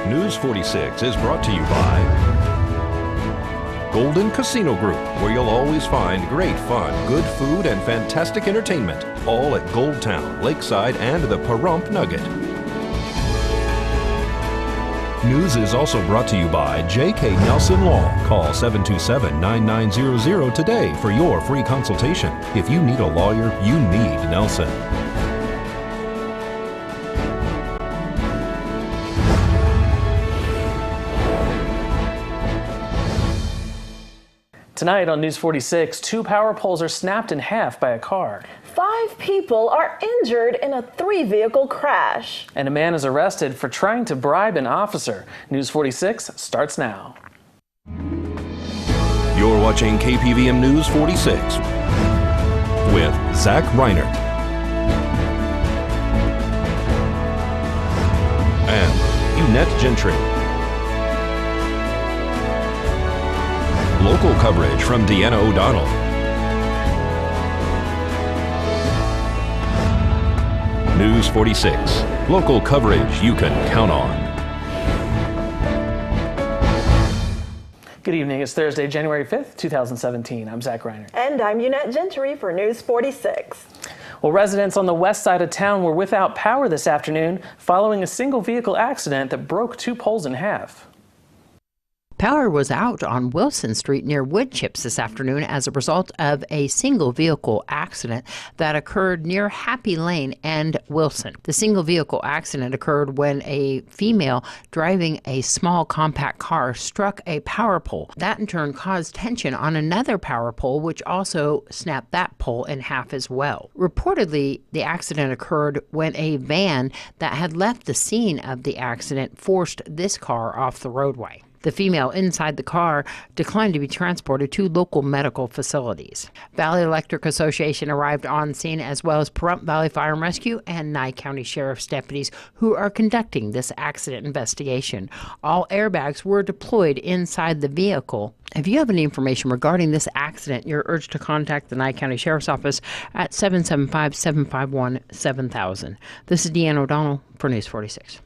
News 46 is brought to you by Golden Casino Group, where you'll always find great fun, good food, and fantastic entertainment, all at Gold Town, Lakeside, and the Pahrump Nugget. News is also brought to you by J.K. Nelson Law. Call 727-9900 today for your free consultation. If you need a lawyer, you need Nelson. Tonight on News 46, 2 power poles are snapped in half by a car. 5 people are injured in a 3-vehicle crash. And a man is arrested for trying to bribe an officer. News 46 starts now. You're watching KPVM News 46 with Zach Reinert and Eunette Gentry. Local coverage from Deanna O'Donnell. News 46. Local coverage you can count on. Good evening. It's Thursday, January 5th, 2017. I'm Zach Reinert. And I'm Eunette Gentry for News 46. Well, residents on the west side of town were without power this afternoon following a single vehicle accident that broke 2 poles in half. Power was out on Wilson Street near Woodchips this afternoon as a result of a single vehicle accident that occurred near Happy Lane and Wilson. The single vehicle accident occurred when a female driving a small compact car struck a power pole. That in turn caused tension on another power pole, which also snapped that pole in half as well. Reportedly, the accident occurred when a van that had left the scene of the accident forced this car off the roadway. The female inside the car declined to be transported to local medical facilities. Valley Electric Association arrived on scene, as well as Pahrump Valley Fire and Rescue and Nye County Sheriff's deputies who are conducting this accident investigation. All airbags were deployed inside the vehicle. If you have any information regarding this accident, you're urged to contact the Nye County Sheriff's Office at 775-751-7000. This is Deanna O'Donnell for News 46.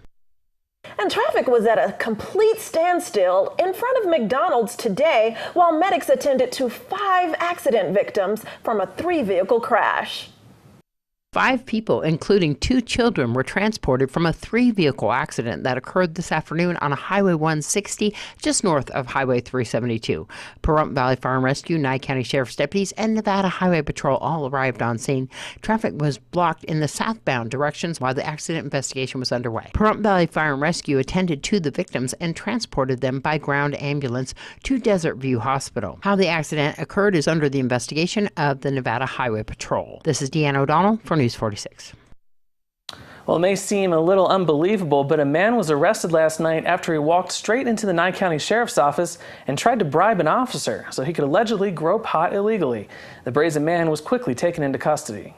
And traffic was at a complete standstill in front of McDonald's today while medics attended to 5 accident victims from a 3-vehicle crash. 5 people, including 2 children, were transported from a 3-vehicle accident that occurred this afternoon on Highway 160, just north of Highway 372. Pahrump Valley Fire and Rescue, Nye County Sheriff's deputies, and Nevada Highway Patrol all arrived on scene. Traffic was blocked in the southbound directions while the accident investigation was underway. Pahrump Valley Fire and Rescue attended to the victims and transported them by ground ambulance to Desert View Hospital. How the accident occurred is under the investigation of the Nevada Highway Patrol. This is Deanna O'Donnell for News 46. Well, it may seem a little unbelievable, but a man was arrested last night after he walked straight into the Nye County Sheriff's Office and tried to bribe an officer so he could allegedly grow pot illegally. The brazen man was quickly taken into custody.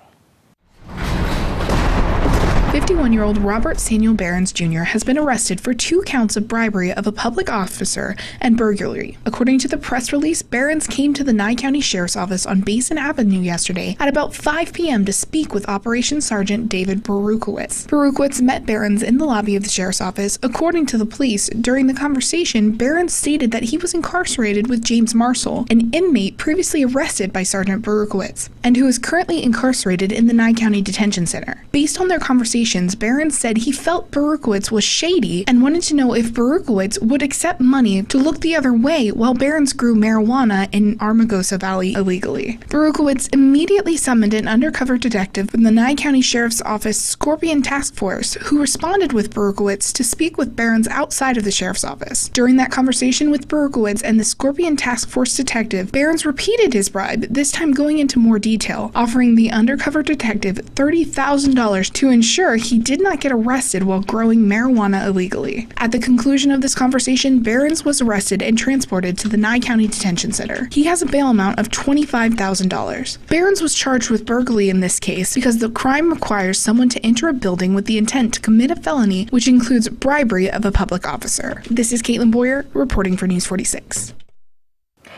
51-year-old Robert Samuel Behrens Jr. has been arrested for 2 counts of bribery of a public officer and burglary. According to the press release, Behrens came to the Nye County Sheriff's Office on Basin Avenue yesterday at about 5 p.m. to speak with Operations Sergeant David Berukowitz. Berukowitz met Behrens in the lobby of the Sheriff's Office. According to the police, during the conversation, Behrens stated that he was incarcerated with James Marshall, an inmate previously arrested by Sergeant Berukowitz, and who is currently incarcerated in the Nye County Detention Center. Based on their conversation, Behrens said he felt Berukowitz was shady and wanted to know if Berukowitz would accept money to look the other way while Behrens grew marijuana in Armagosa Valley illegally. Berukowitz immediately summoned an undercover detective from the Nye County Sheriff's Office Scorpion Task Force, who responded with Berukowitz to speak with Behrens outside of the Sheriff's Office. During that conversation with Berukowitz and the Scorpion Task Force detective, Behrens repeated his bribe, this time going into more detail, offering the undercover detective $30,000 to ensure he did not get arrested while growing marijuana illegally. At the conclusion of this conversation, Behrens was arrested and transported to the Nye County Detention Center. He has a bail amount of $25,000. Behrens was charged with burglary in this case because the crime requires someone to enter a building with the intent to commit a felony, which includes bribery of a public officer. This is Caitlin Boyer reporting for News 46.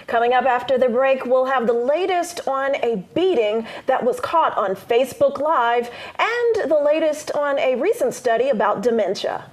Coming up after the break, we'll have the latest on a beating that was caught on Facebook Live and the latest on a recent study about dementia.